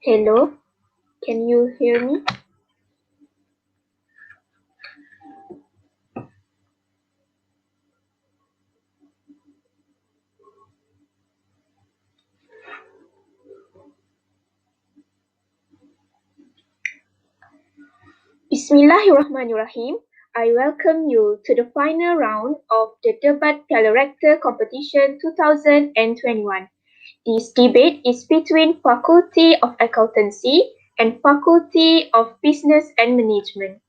Hello, can you hear me? Bismillahirrahmanirrahim. I welcome you to the final round of the Debat Piala Rektor Competition 2021. This debate is between Faculty of Accountancy and Faculty of Business and Management.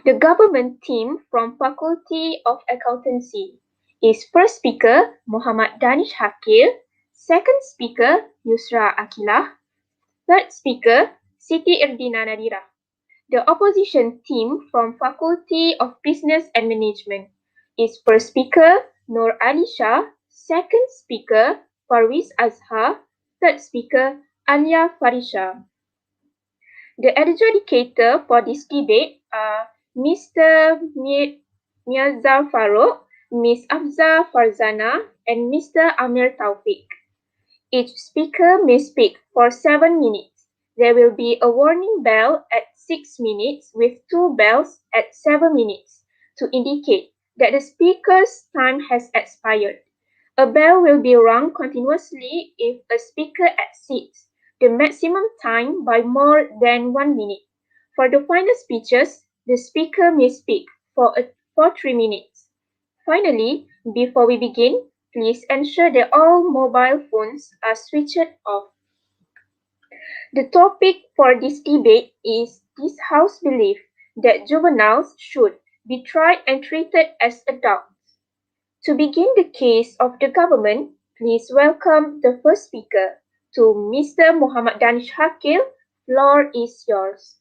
The government team from Faculty of Accountancy is first speaker Muhammad Danish Hakir, second speaker Yusra Akilah, third speaker Siti Irdina Nadira. The opposition team from Faculty of Business and Management is first speaker Nur Ali Shah, second speaker Parviz Azhar, third speaker Alia Farisha. The adjudicator for this debate are Mr. Miazar Farouk, Ms. Afza Farzana, and Mr. Amir Taufik. Each speaker may speak for 7 minutes. There will be a warning bell at 6 minutes with 2 bells at 7 minutes to indicate that the speaker's time has expired. A bell will be rung continuously if a speaker exceeds the maximum time by more than 1 minute. For the final speeches, the speaker may speak for 3 minutes. Finally, before we begin, please ensure that all mobile phones are switched off. The topic for this debate is this House belief that juveniles should be tried and treated as adults. To begin the case of the government, please welcome the first speaker. To Mr. Muhammad Danish Hakil, floor is yours.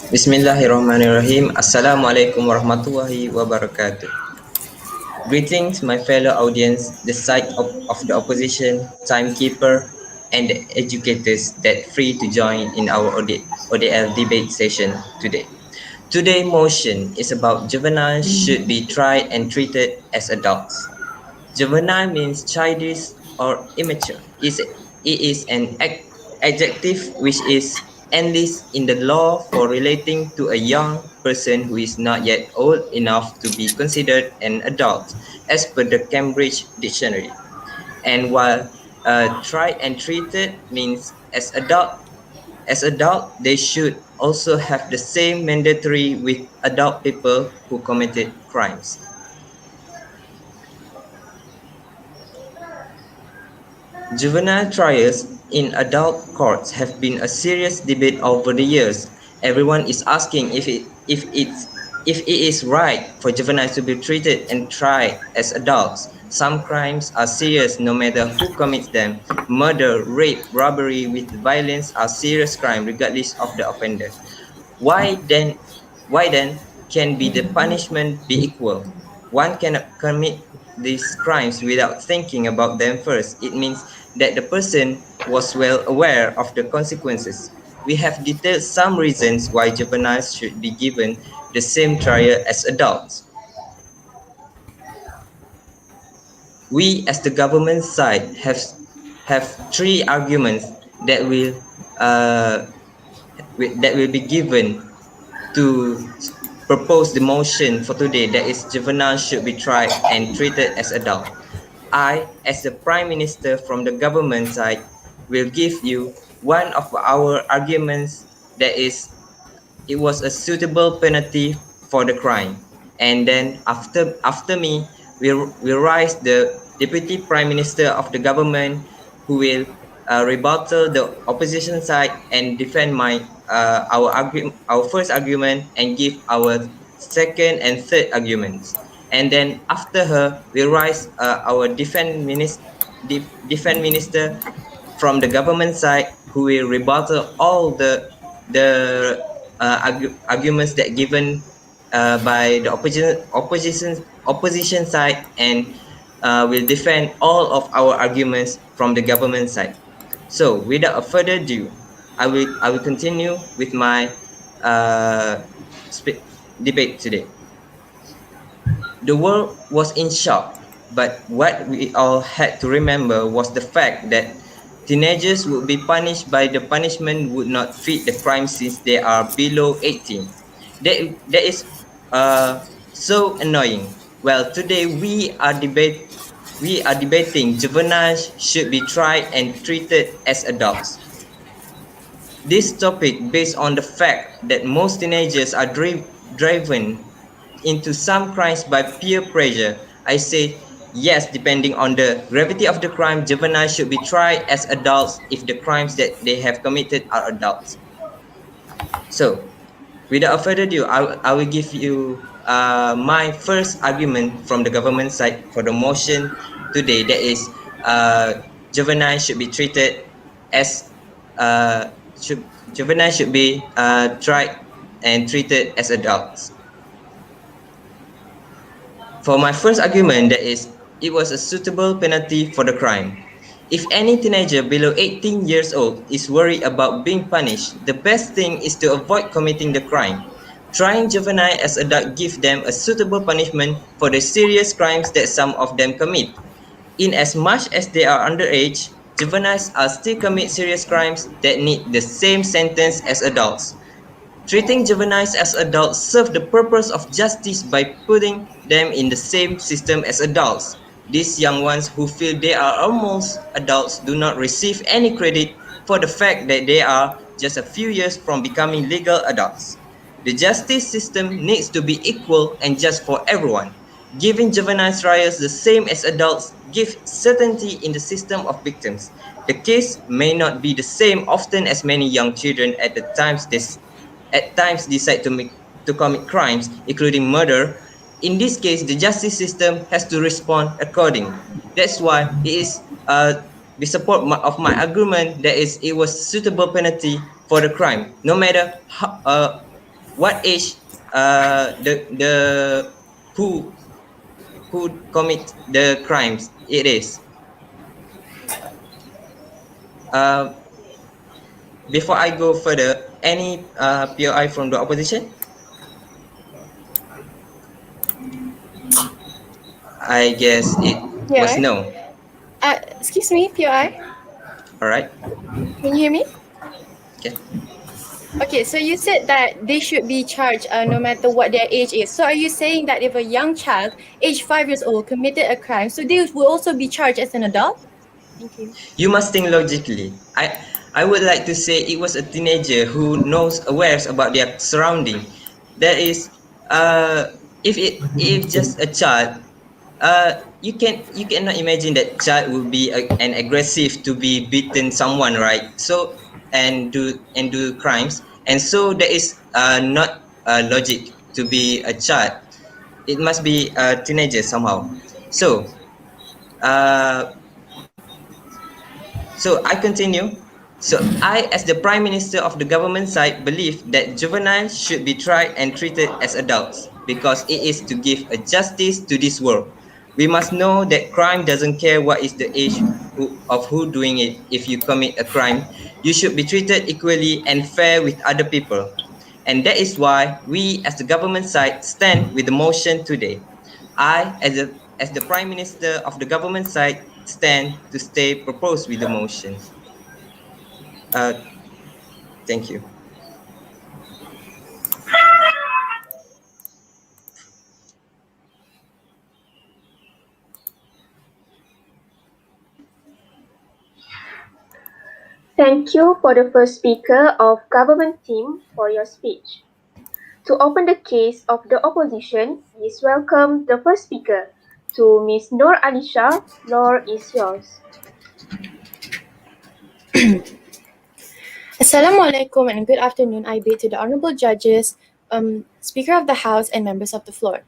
Bismillahirrahmanirrahim. Assalamualaikum warahmatullahi wabarakatuh. Greetings, my fellow audience, the side of the opposition, timekeeper, and the educators that free to join in our ODL debate session today. Today's motion is about juveniles should be tried and treated as adults. Juvenile means childish or immature. It is an adjective which is enlisted in the law for relating to a young person who is not yet old enough to be considered an adult, as per the Cambridge Dictionary. And while tried and treated means as adult, they should also have the same mandatory with adult people who committed crimes. Juvenile trials in adult courts have been a serious debate over the years. Everyone is asking if it is right for juveniles to be treated and tried as adults. Some crimes are serious no matter who commits them. Murder, rape, robbery with violence are serious crimes regardless of the offender. Why then can be the punishment be equal? One cannot commit these crimes without thinking about them first. It means that the person was well aware of the consequences. We have detailed some reasons why juveniles should be given the same trial as adults. We, as the government side, have 3 arguments that will be given to propose the motion for today, that is juveniles should be tried and treated as adults. I, as the Prime Minister from the government side, will give you one of our arguments, that is, it was a suitable penalty for the crime. And then after me, will rise the Deputy Prime Minister of the government, who will rebuttal the opposition side and defend our first argument and give our second and third arguments. And then after her, we rise our defense minister from the government side, who will rebuttal all the arguments that given by the opposition side, and will defend all of our arguments from the government side. So, without further ado, I will continue with my uh, debate today. The world was in shock, but what we all had to remember was the fact that teenagers would be punished by the punishment would not fit the crime since they are below 18. That is so annoying. Well, today we are debating juveniles should be tried and treated as adults. This topic based on the fact that most teenagers are driven into some crimes by peer pressure. I say yes, depending on the gravity of the crime, juveniles should be tried as adults if the crimes that they have committed are adults. So, without further ado, I will give you my first argument from the government side for the motion today. That is, juveniles should be treated as juveniles should be tried and treated as adults. For my first argument, that is, it was a suitable penalty for the crime. If any teenager below 18 years old is worried about being punished, the best thing is to avoid committing the crime. Trying juvenile as adult give them a suitable punishment for the serious crimes that some of them commit. In as much as they are underage, juveniles are still commit serious crimes that need the same sentence as adults. Treating juveniles as adults serve the purpose of justice by putting them in the same system as adults. These young ones who feel they are almost adults do not receive any credit for the fact that they are just a few years from becoming legal adults. The justice system needs to be equal and just for everyone. Giving juvenile trials the same as adults gives certainty in the system of victims. The case may not be the same often as many young children at times decide to commit crimes, including murder. In this case, the justice system has to respond accordingly. That's why it is the support of my argument that is it was suitable penalty for the crime, no matter what age the who commit the crimes it is. Uh, Before I go further, any POI from the opposition? I guess it was Yeah. no. Excuse me, POI. All right. Can you hear me? Okay. Okay, so you said that they should be charged no matter what their age is. So are you saying that if a young child, age 5 years old, committed a crime, so they will also be charged as an adult? Thank you. You must think logically. I would like to say it was a teenager who knows awares about their surrounding. That is, if just a child, you cannot imagine that child will be an aggressive to be beaten someone, right? So and do crimes, and so there is not logic to be a child. It must be a teenager somehow. So uh, So I continue. So I, as the Prime Minister of the government side, believe that juveniles should be tried and treated as adults because it is to give a justice to this world. We must know that crime doesn't care what is the age of who doing it. If you commit a crime, you should be treated equally and fair with other people. And that is why we, as the government side, stand with the motion today. I, as the Prime Minister of the government side, stand to stay proposed with the motion. Uh, Thank you. Thank you for the first speaker of government team for your speech. To open the case of the opposition, please welcome the first speaker. To Ms. Noor Alisha, floor is yours. Assalamualaikum and good afternoon, I bid to the honorable judges, Speaker of the House, and members of the floor.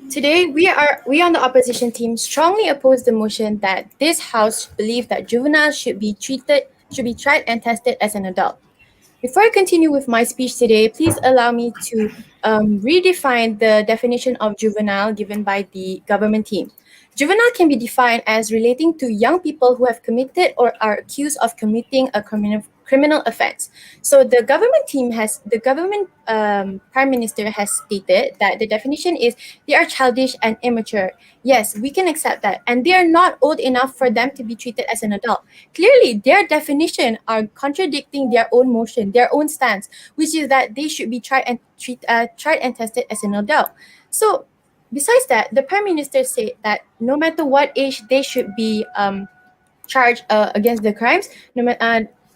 Today, we on the opposition team strongly oppose the motion that this House believe that juveniles should be tried and tested as an adult. Before I continue with my speech today, please allow me to redefine the definition of juvenile given by the government team. Juvenile can be defined as relating to young people who have committed or are accused of committing a criminal offense. So the government prime minister has stated that the definition is they are childish and immature. Yes, we can accept that, and they are not old enough for them to be treated as an adult. Clearly, their definition are contradicting their own motion, their own stance, which is that they should be tried and tested as an adult. So, besides that, the prime minister said that no matter what age they should be charged against the crimes,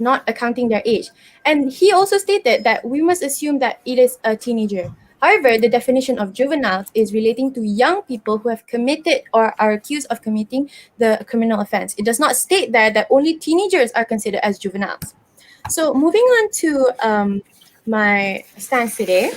not accounting their age. And he also stated that we must assume that it is a teenager. However, the definition of juveniles is relating to young people who have committed or are accused of committing the criminal offense. It does not state there that only teenagers are considered as juveniles. So, moving on to my stance today.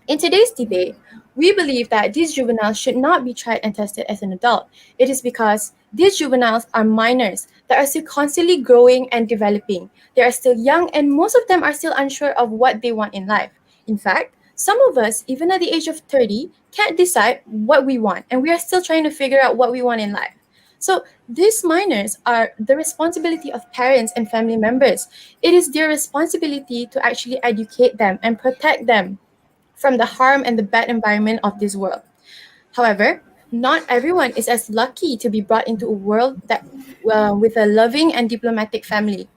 In today's debate, we believe that these juveniles should not be tried and tested as an adult. It is because these juveniles are minors that are still constantly growing and developing. They are still young, and most of them are still unsure of what they want in life. In fact, some of us, even at the age of 30, can't decide what we want, and we are still trying to figure out what we want in life. So, these minors are the responsibility of parents and family members. It is their responsibility to actually educate them and protect them from the harm and the bad environment of this world. However, not everyone is as lucky to be brought into a world that with a loving and diplomatic family.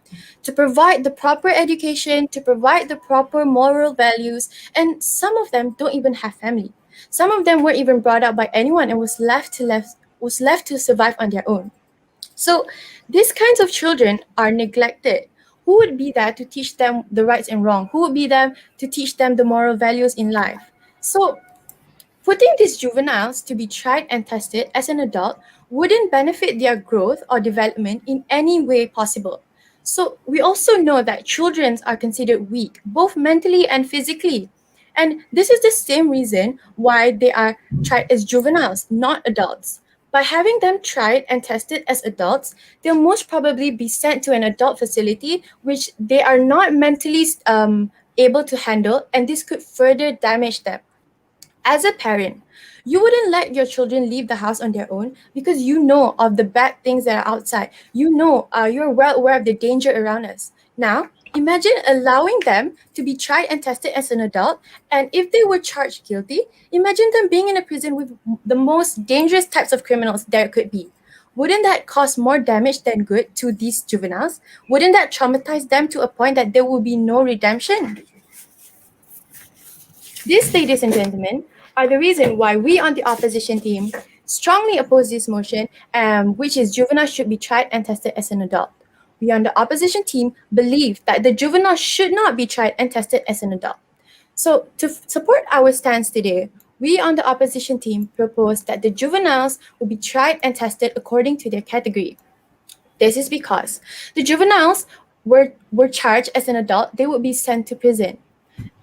To provide the proper education, to provide the proper moral values, and some of them don't even have family. Some of them weren't even brought up by anyone and was left to survive on their own. So these kinds of children are neglected. Who would be there to teach them the rights and wrong? Who would be there to teach them the moral values in life? So putting these juveniles to be tried and tested as an adult wouldn't benefit their growth or development in any way possible. So we also know that children are considered weak, both mentally and physically. And this is the same reason why they are tried as juveniles, not adults. By having them tried and tested as adults, they'll most probably be sent to an adult facility which they are not mentally able to handle, and this could further damage them. As a parent, you wouldn't let your children leave the house on their own because you know of the bad things that are outside. You're well aware of the danger around us. Now, imagine allowing them to be tried and tested as an adult, and if they were charged guilty, imagine them being in a prison with the most dangerous types of criminals there could be. Wouldn't that cause more damage than good to these juveniles? Wouldn't that traumatize them to a point that there will be no redemption? These, ladies and gentlemen, are the reason why we on the opposition team strongly oppose this motion, which is juveniles should be tried and tested as an adult. We on the opposition team believe that the juvenile should not be tried and tested as an adult. So to support our stance today, we on the opposition team propose that the juveniles will be tried and tested according to their category. This is because the juveniles were charged as an adult, they would be sent to prison.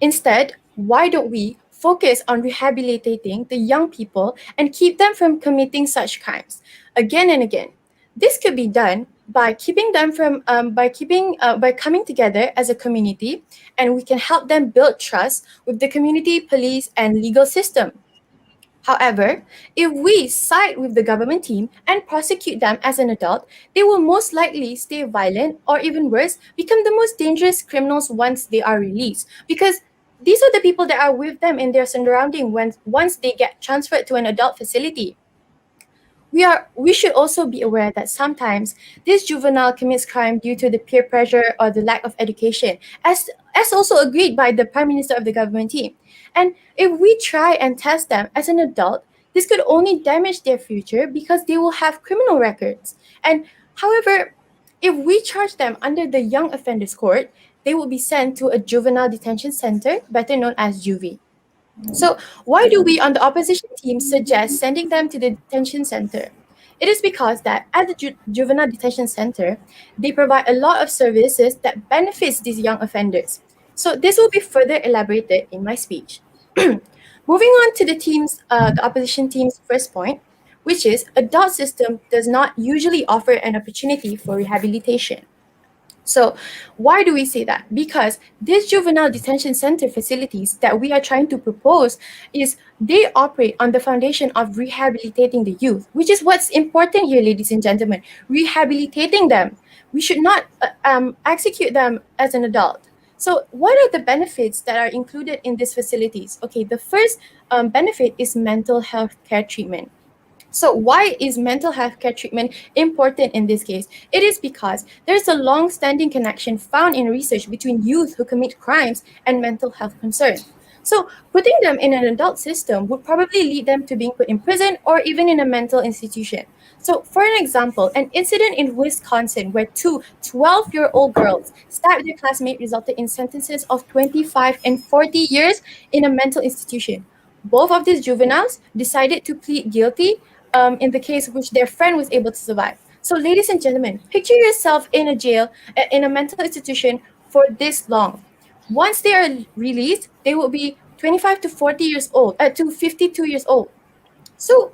Instead, why don't we focus on rehabilitating the young people and keep them from committing such crimes again and again? This could be done by keeping them from by coming together as a community, and we can help them build trust with the community, police, and legal system. However, if we side with the government team and prosecute them as an adult, they will most likely stay violent or even worse, become the most dangerous criminals once they are released. Because these are the people that are with them in their surrounding once they get transferred to an adult facility. We should also be aware that sometimes this juvenile commits crime due to the peer pressure or the lack of education, as also agreed by the Prime Minister of the government team. And if we try and test them as an adult, this could only damage their future because they will have criminal records. And however, if we charge them under the Young Offenders Court, they will be sent to a juvenile detention center, better known as juvie. So why do we on the opposition team suggest sending them to the detention center? It is because that at the juvenile detention center, they provide a lot of services that benefits these young offenders. So this will be further elaborated in my speech. Moving on to the opposition team's first point, which is adult system does not usually offer an opportunity for rehabilitation. So why do we say that? Because these juvenile detention center facilities that we are trying to propose is they operate on the foundation of rehabilitating the youth, which is what's important here, ladies and gentlemen, rehabilitating them. We should not execute them as an adult. So what are the benefits that are included in these facilities? Okay, the first benefit is mental health care treatment. So why is mental health care treatment important in this case? It is because there's a long-standing connection found in research between youth who commit crimes and mental health concern. So putting them in an adult system would probably lead them to being put in prison or even in a mental institution. So for an example, an incident in Wisconsin where two 12-year-old girls stabbed their classmate resulted in sentences of 25 and 40 years in a mental institution. Both of these juveniles decided to plead guilty in the case which their friend was able to survive. So, ladies and gentlemen, picture yourself in a jail, in a mental institution for this long. Once they are released, they will be 25 to 40 years old, to 52 years old. So,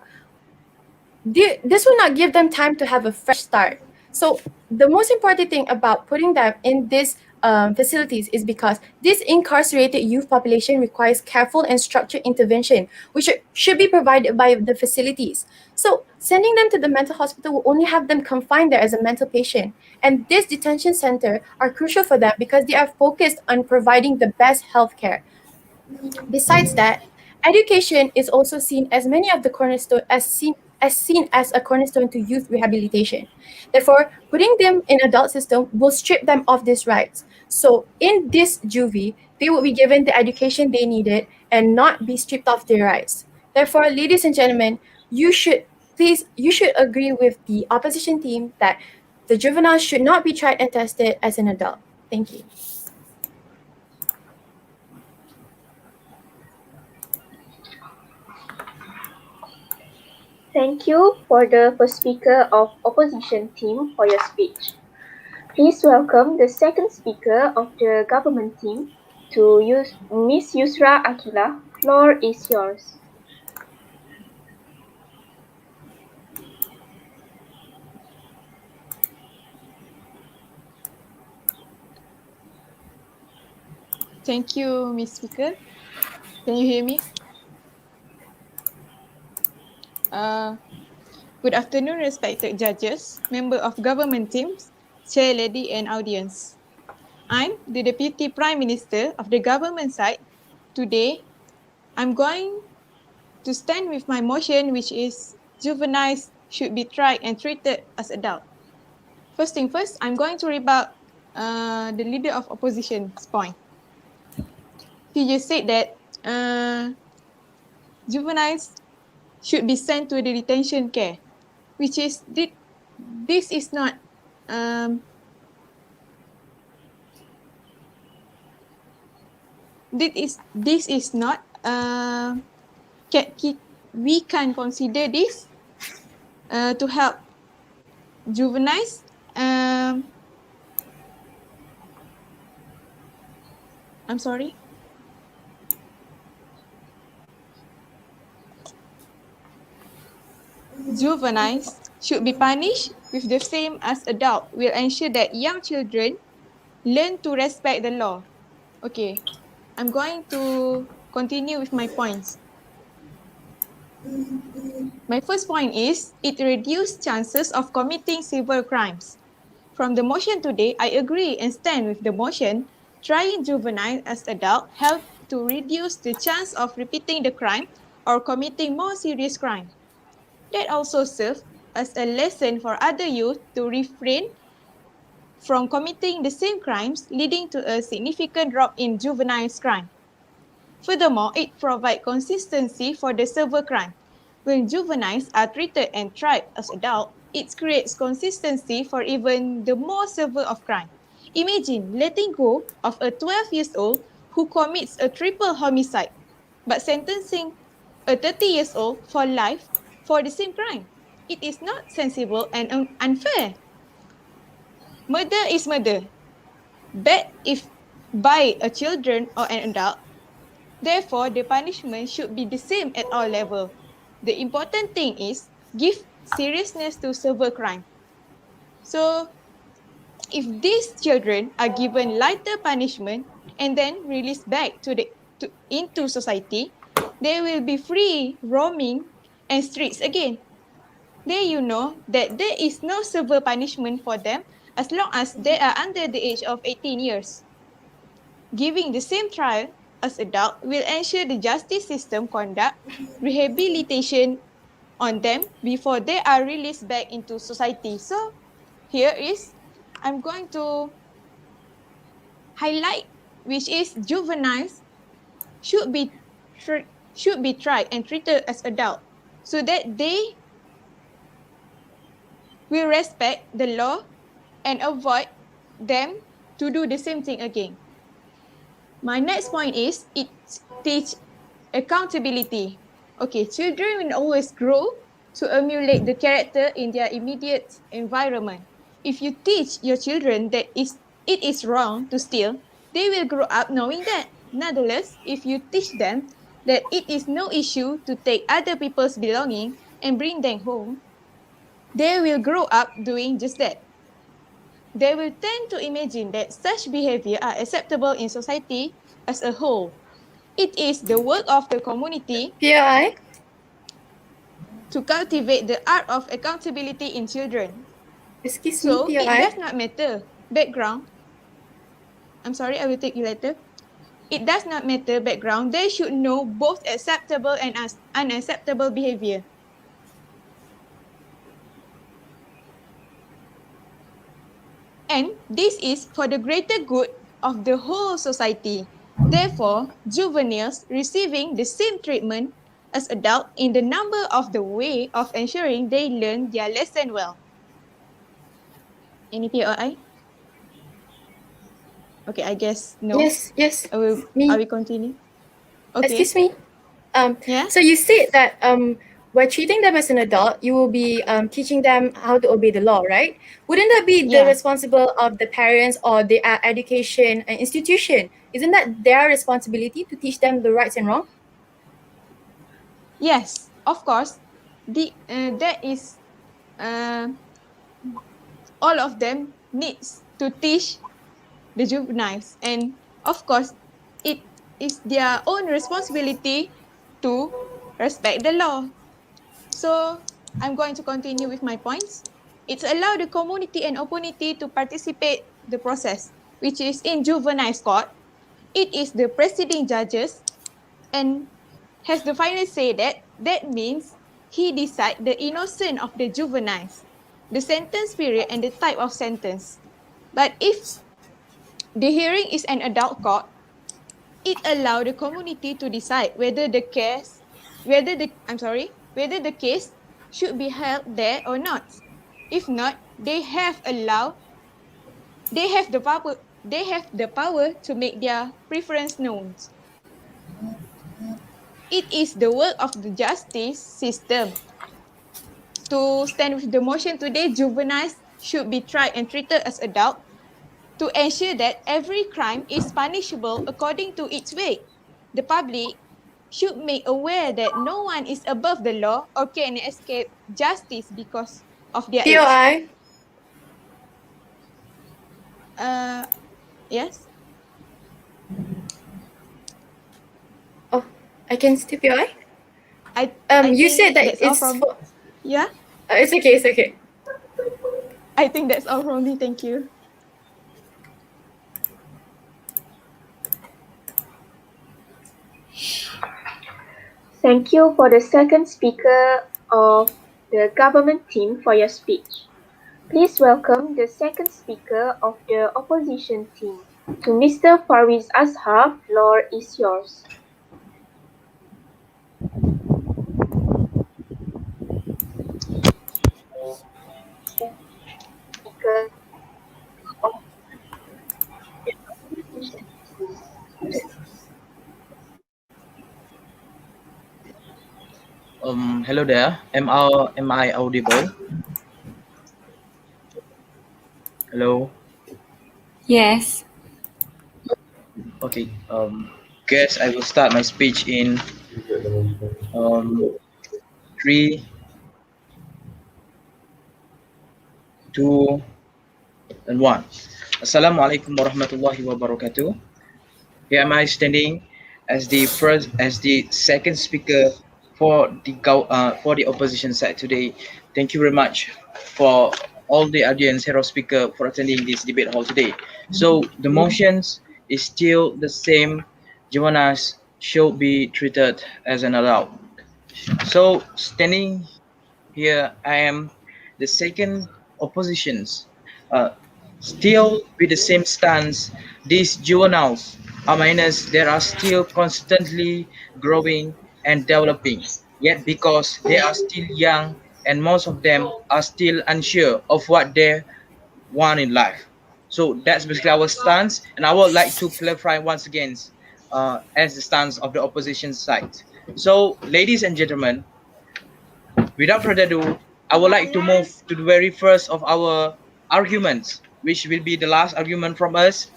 this will not give them time to have a fresh start. So the most important thing about putting them in these facilities is because this incarcerated youth population requires careful and structured intervention, which should be provided by the facilities. So sending them to the mental hospital will only have them confined there as a mental patient. And this detention center are crucial for them because they are focused on providing the best health care. Besides that, education is also seen as many of the cornerstone as seen as a cornerstone to youth rehabilitation. Therefore, putting them in adult system will strip them of these rights. So in this juvie, they will be given the education they needed and not be stripped of their rights. Therefore, ladies and gentlemen, you should agree with the opposition team that the juveniles should not be tried and tested as an adult. Thank you. Thank you for the first speaker of opposition team for your speech. Please welcome the second speaker of the government team to Miss Yusra Akila. Floor is yours. Thank you, Miss Speaker. Can you hear me? Good afternoon, respected judges, member of government teams, chair lady and audience. I'm the Deputy Prime Minister of the government side. Today, I'm going to stand with my motion, which is juveniles should be tried and treated as adults. First thing first, I'm going to rebut the leader of opposition's point. He just said that juveniles should be sent to the detention care, which is this is not this is not we can consider this to help juveniles. I'm sorry. Juveniles should be punished with the same as adults will ensure that young children learn to respect the law. Okay, I'm going to continue with my points. My first point is it reduces chances of committing severe crimes. From the motion today, I agree and stand with the motion. Trying juvenile as adult help to reduce the chance of repeating the crime or committing more serious crime. That also serves as a lesson for other youth to refrain from committing the same crimes, leading to a significant drop in juvenile crime. Furthermore, it provides consistency for the severe crime. When juveniles are treated and tried as adults, it creates consistency for even the more severe of crime. Imagine letting go of a 12-year-old who commits a triple homicide, but sentencing a 30-year-old for life for the same crime. It is not sensible and unfair. Murder is murder, bad if by a children or an adult. Therefore, the punishment should be the same at all levels. The important thing is give seriousness to severe crime. So, If these children are given lighter punishment and then released back into society, they will be free roaming and streets again. There you know that there is no severe punishment for them as long as they are under the age of 18 years. Giving the same trial as adult will ensure the justice system conduct rehabilitation on them before they are released back into society. So here is, I'm going to highlight, which is juveniles should be tried and treated as adult so that they will respect the law and avoid them to do the same thing again. My next point is it teach accountability. Okay, children will always grow to emulate the character in their immediate environment. If you teach your children that it is wrong to steal, they will grow up knowing that. Nonetheless, if you teach them that it is no issue to take other people's belongings and bring them home, they will grow up doing just that. They will tend to imagine that such behavior are acceptable in society as a whole. It is the work of the community POI? to cultivate the art of accountability in children. Excuse So me, it POI? does not matter background. I'm sorry, I will take you later. It does not matter background. They should know both acceptable and unacceptable behavior. And this is for the greater good of the whole society. Therefore, juveniles receiving the same treatment as adults in the number of the way of ensuring they learn their lesson well. Any POI? Okay, I guess no. Yes. I will continue. Okay. Excuse me. Yeah? So you said that by treating them as an adult, you will be teaching them how to obey the law, right? Wouldn't that be the Yeah. responsible of the parents or the education institution? Isn't that their responsibility to teach them the rights and wrong? Yes, of course. That is all of them needs to teach the juveniles, and of course it is their own responsibility to respect the law. So I'm going to continue with my points. It's allow the community and opportunity to participate the process, which is in juvenile court. It is the presiding judges and has the final say that means he decide the innocence of the juveniles, the sentence period and the type of sentence. But if the hearing is an adult court, it allows the community to decide whether the case should be held there or not. If not, they have the power to make their preference known. It is the work of the justice system. To stand with the motion today, juveniles should be tried and treated as adults to ensure that every crime is punishable according to its weight. The public should make aware that no one is above the law or can escape justice because of their age. POI? Yes? Oh, I can still POI? I You think said that that's all it's from... for... Yeah? It's okay. I think that's all from me. Thank you. Thank you for the second speaker of the government team for your speech. Please welcome the second speaker of the opposition team. To Mr. Farwiz Azhar, floor is yours. Speaker of the opposition team. Hello there. Am I audible? Hello. Yes. Okay. Guess I will start my speech in 3, 2, 2001. Assalamualaikum warahmatullahi wabarakatuh. Here am I standing as the second speaker for the opposition side today. Thank you very much for all the audience hero speaker for attending this debate hall today. So the motions is still the same. Jonas should be treated as an adult. So standing here, I am the second oppositions. Uh, Still with the same stance, these juveniles are minors that are still constantly growing and developing. Yet because they are still young and most of them are still unsure of what they want in life. So that's basically our stance, and I would like to clarify once again as the stance of the opposition side. So, ladies and gentlemen, without further ado, I would like to move to the very first of our arguments, which will be the last argument from us,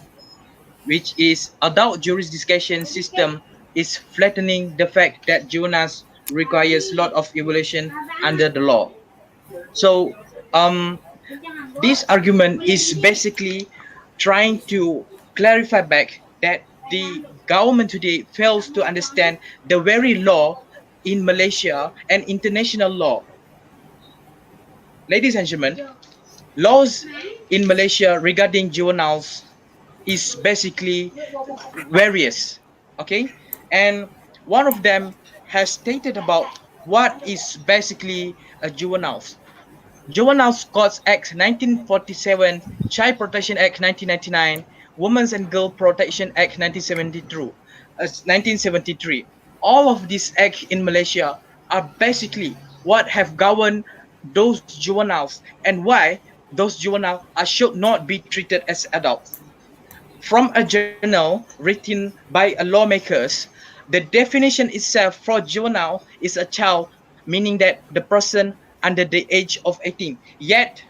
which is adult jurisdiction system is flattening the fact that juveniles requires lot of evaluation under the law. So, this argument is basically trying to clarify back that the government today fails to understand the very law in Malaysia and international law. Ladies and gentlemen, laws in Malaysia regarding juveniles is basically various. Okay, and one of them has stated about what is basically a juveniles. Juveniles Courts Act 1947, Child Protection Act 1999, Women's and Girl Protection Act 1973. All of these acts in Malaysia are basically what have governed those juveniles and why those juveniles should not be treated as adults. From a journal written by a lawmakers, the definition itself for juvenile is a child, meaning that the person under the age of 18. Yet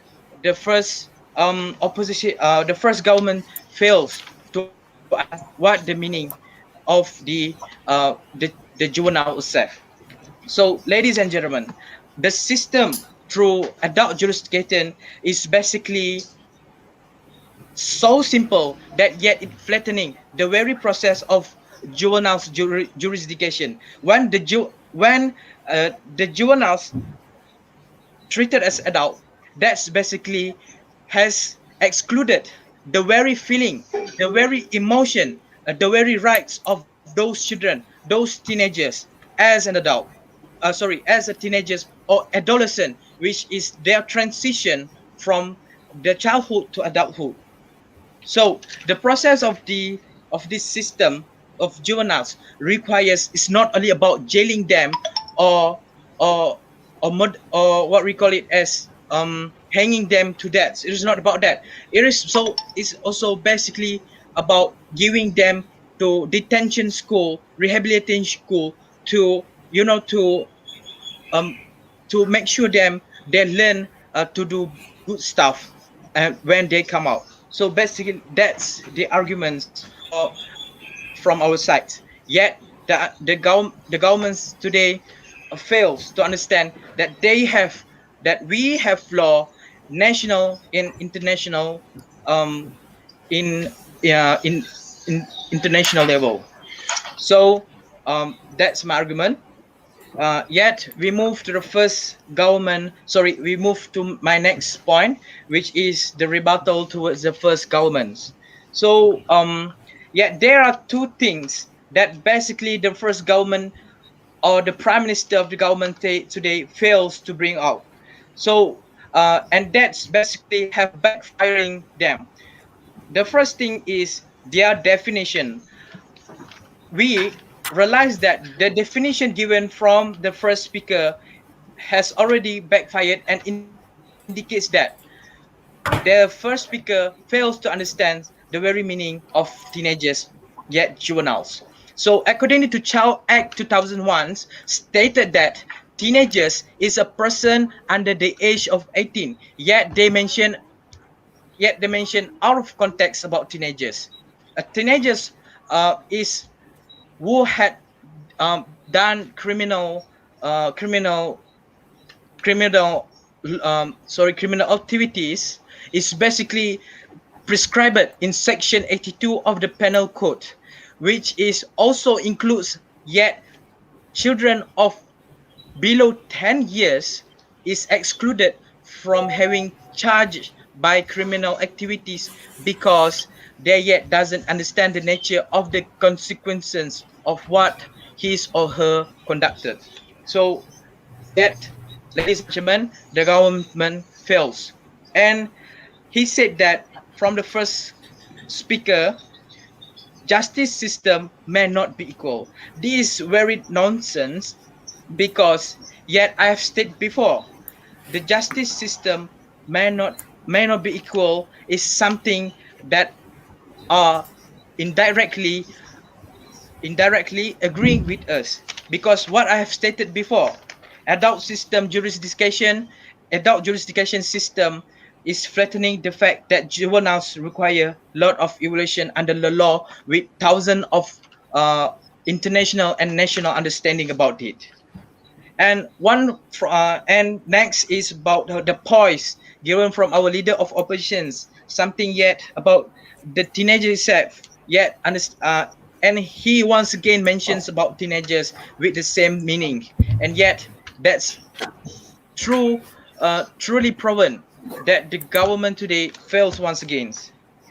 the first the first government fails to understand what the meaning of the juvenile itself. So, ladies and gentlemen, the system through adult jurisdiction is basically so simple that yet it flattening the very process of juveniles jurisdiction. When the juveniles treated as adult, that's basically has excluded the very feeling, the very emotion, the very rights of those children, those teenagers as an adult. As a teenagers or adolescent, which is their transition from the childhood to adulthood. So the process of this system of juveniles requires is not only about jailing them or or or what we call it as hanging them to death. It is not about that. It's also basically about giving them to detention school, rehabilitation school to um to make sure they learn to do good stuff when they come out. So basically, that's the arguments for from our side. Yet the governments today fails to understand that we have law, national and international, um, in in international level. So that's my argument. Yet we move to the first government. Sorry, we move to my next point, which is the rebuttal towards the first governments. So, yeah, there are two things that basically the first government or the prime minister of the government today fails to bring out. So, and that's basically have backfiring them. The first thing is their definition. We realize that the definition given from the first speaker has already backfired and indicates that the first speaker fails to understand the very meaning of teenagers yet juveniles. So according to Child Act 2001 stated that teenagers is a person under the age of 18, yet they mention out of context about teenagers. Teenagers is who had done criminal criminal activities is basically prescribed in section 82 of the penal code, which is also includes yet children of below 10 years is excluded from having charged by criminal activities because they yet doesn't understand the nature of the consequences of what his or her conducted. So yet, ladies and gentlemen, the government fails. And he said that from the first speaker, justice system may not be equal. This is very nonsense because yet I have stated before, the justice system may not be equal is something that are indirectly agreeing with us, because what I have stated before, adult system jurisdiction adult jurisdiction system is flattening the fact that juveniles require lot of evaluation under the law with thousands of uh, international and national understanding about it. And next is about the poise given from our leader of oppositions, something yet about the teenager itself, yet and he once again mentions about teenagers with the same meaning, and yet that's truly proven that the government today fails once again.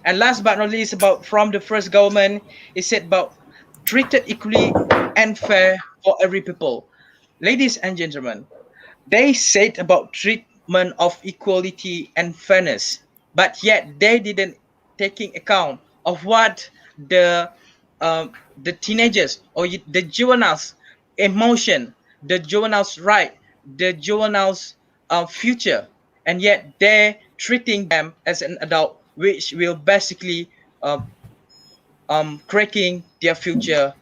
And last but not least, about from the first government, it said about treated equally and fair for every people. Ladies and gentlemen, they said about treatment of equality and fairness, but yet they didn't taking account of what the the teenagers or the juveniles emotion, the juveniles right, the juveniles future, and yet they're treating them as an adult, which will basically uh, cracking their future.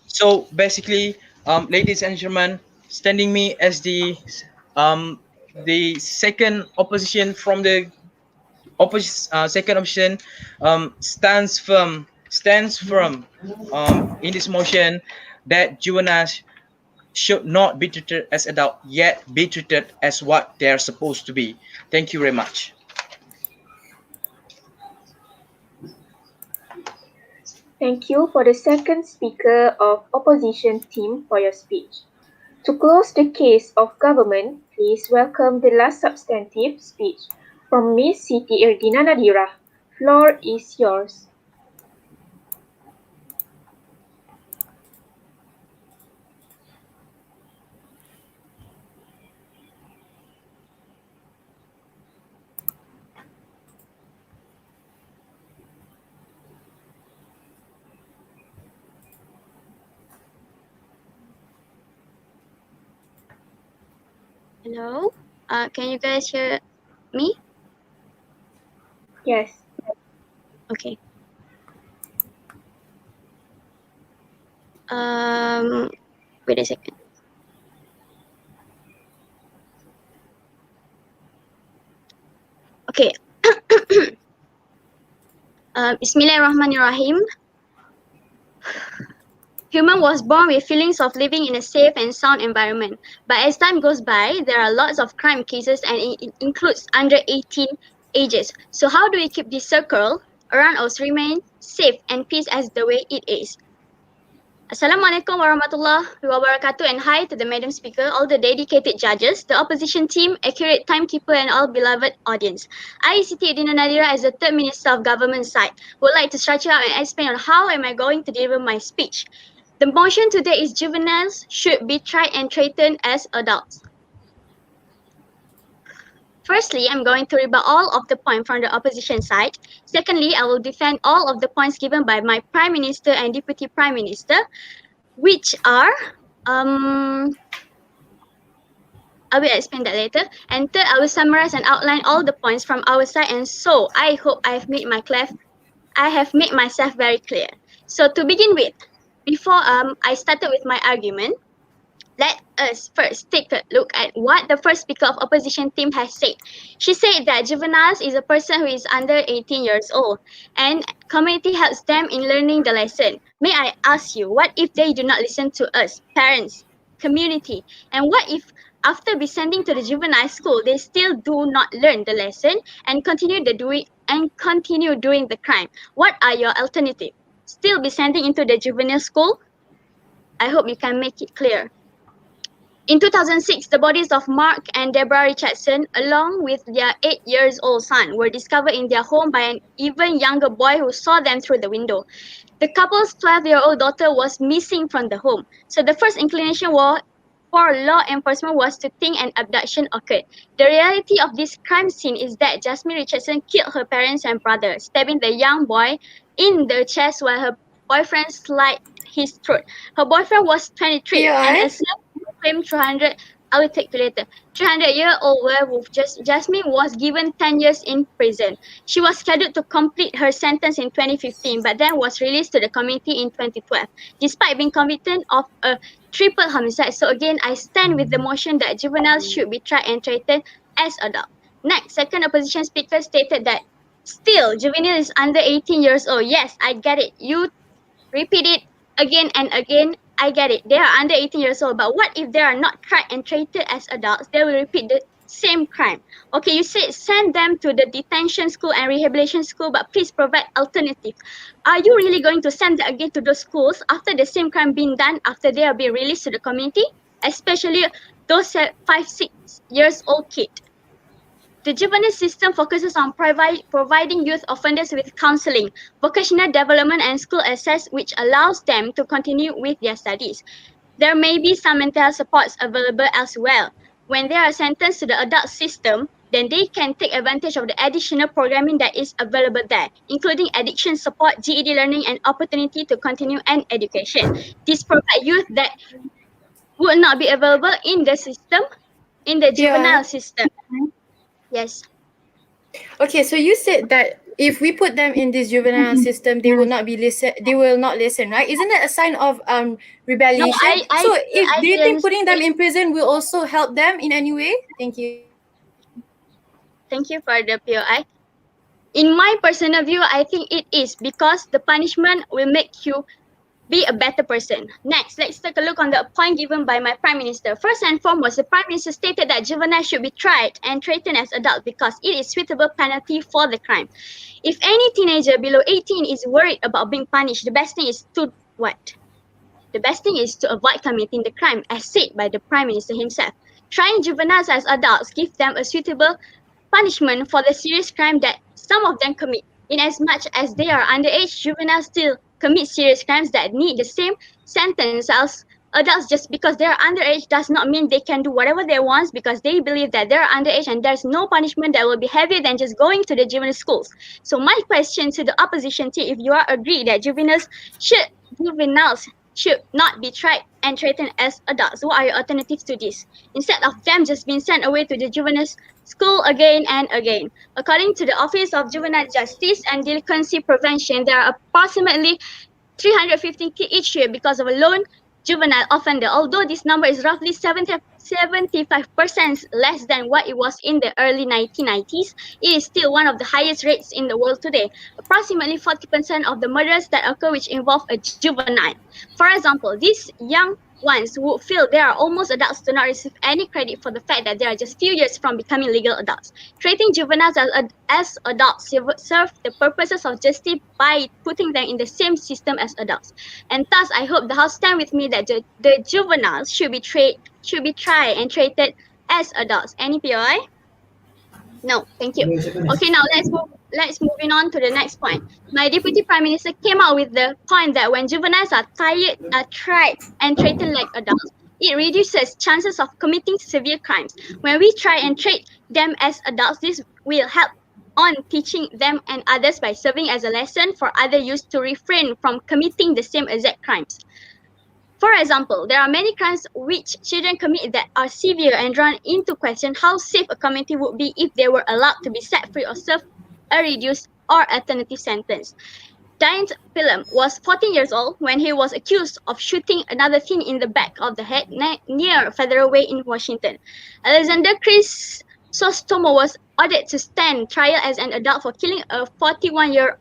So basically, ladies and gentlemen, standing me as the second opposition from the second option, stands firm in this motion that juveniles should not be treated as adult, yet be treated as what they are supposed to be. Thank you very much. Thank you for the second speaker of opposition team for your speech. To close the case of government, please welcome the last substantive speech from Ms. Siti Erdina Nadira. Floor is yours. Hello, can you guys hear me? Yes. Okay. Wait a second. Okay. Bismillahirrahmanirrahim. Human was born with feelings of living in a safe and sound environment. But as time goes by, there are lots of crime cases and it includes under 18 ages. So how do we keep this circle around us remain safe and peace as the way it is? Assalamualaikum warahmatullahi wabarakatuh, and hi to the Madam Speaker, all the dedicated judges, the opposition team, accurate timekeeper, and all beloved audience. I, Siti Erdina Nadira, as the third Minister of Government side, would like to structure out and explain on how am I going to deliver my speech. The motion today is juveniles should be tried and treated as adults. Firstly, I'm going to rebut all of the points from the opposition side. Secondly, I will defend all of the points given by my Prime Minister and Deputy Prime Minister, which are, I will explain that later. And third, I will summarize and outline all the points from our side. And so I hope I have made myself very clear. So to begin with, before I started with my argument, let us first take a look at what the first speaker of opposition team has said. She said that juveniles is a person who is under 18 years old and community helps them in learning the lesson. May I ask you, what if they do not listen to us, parents, community? And what if after be sending to the juvenile school, they still do not learn the lesson and continue doing the crime. What are your alternative? Still be sending into the juvenile school? I hope you can make it clear. In 2006, the bodies of Mark and Deborah Richardson, along with their 8-year-old son, were discovered in their home by an even younger boy who saw them through the window. The couple's 12-year-old daughter was missing from the home, so the first inclination for law enforcement was to think an abduction occurred. The reality of this crime scene is that Jasmine Richardson killed her parents and brother, stabbing the young boy in the chest while her boyfriend slit his throat. Her boyfriend was 23 and POI? a self-proclaimed 300-year-old werewolf. Jasmine was given 10 years in prison. She was scheduled to complete her sentence in 2015, but then was released to the community in 2012, despite being convicted of a triple homicide. So again, I stand with the motion that juveniles should be tried and treated as adults. Next, second opposition speaker stated that still juvenile is under 18 years old. Yes, I get it. You repeat it again and again. I get it. They are under 18 years old. But what if they are not tried and treated as adults? They will repeat the same crime. Okay, you said send them to the detention school and rehabilitation school, but please provide alternative. Are you really going to send them again to those schools after the same crime being done after they are being released to the community? Especially those 5-6 years old kids. The juvenile system focuses on providing youth offenders with counseling, vocational development, and school access, which allows them to continue with their studies. There may be some mental health supports available as well. When they are sentenced to the adult system, then they can take advantage of the additional programming that is available there, including addiction support, GED learning, and opportunity to continue an education. This provides youth that would not be available in the system, in the juvenile system. Yes. Okay, so you said that if we put them in this juvenile system, they will not listen, right? Isn't that a sign of rebellion? So do you think putting them in prison will also help them in any way? Thank you. Thank you for the POI. In my personal view, I think it is because the punishment will make you be a better person. Next, let's take a look on the point given by my Prime Minister. First and foremost, the Prime Minister stated that juveniles should be tried and treated as adults because it is suitable penalty for the crime. If any teenager below 18 is worried about being punished, the best thing is to what? The best thing is to avoid committing the crime, as said by the Prime Minister himself. Trying juveniles as adults give them a suitable punishment for the serious crime that some of them commit. In as much as they are underage, juveniles still commit serious crimes that need the same sentence as adults. Just because they are underage does not mean they can do whatever they want because they believe that they are underage and there's no punishment that will be heavier than just going to the juvenile schools. So my question to the opposition team, if you are agree that juveniles should not be tried and treated as adults, what are your alternatives to this? Instead of them just being sent away to the juvenile school again and again. According to the Office of Juvenile Justice and Delinquency Prevention, there are approximately 350 kids each year because of a lone juvenile offender. Although this number is roughly 75% less than what it was in the early 1990s, it is still one of the highest rates in the world today. Approximately 40% of the murders that occur which involve a juvenile. For example, these young ones who feel they are almost adults do not receive any credit for the fact that they are just few years from becoming legal adults. Treating juveniles as adults serve the purposes of justice by putting them in the same system as adults. And thus, I hope the House stand with me that the juveniles should be tried and treated as adults. Any POI? No, thank you. Okay, now let's moving on to the next point. My Deputy Prime Minister came out with the point that when juveniles are tried and treated like adults, it reduces chances of committing severe crimes. When we try and treat them as adults, this will help on teaching them and others by serving as a lesson for other youth to refrain from committing the same exact crimes. For example, there are many crimes which children commit that are severe and drawn into question how safe a community would be if they were allowed to be set free or serve a reduced or alternative sentence. Giant Pilum was 14 years old when he was accused of shooting another teen in the back of the head near Federal Way in Washington. Alexander Chrysostomo was ordered to stand trial as an adult for killing a 41-year-old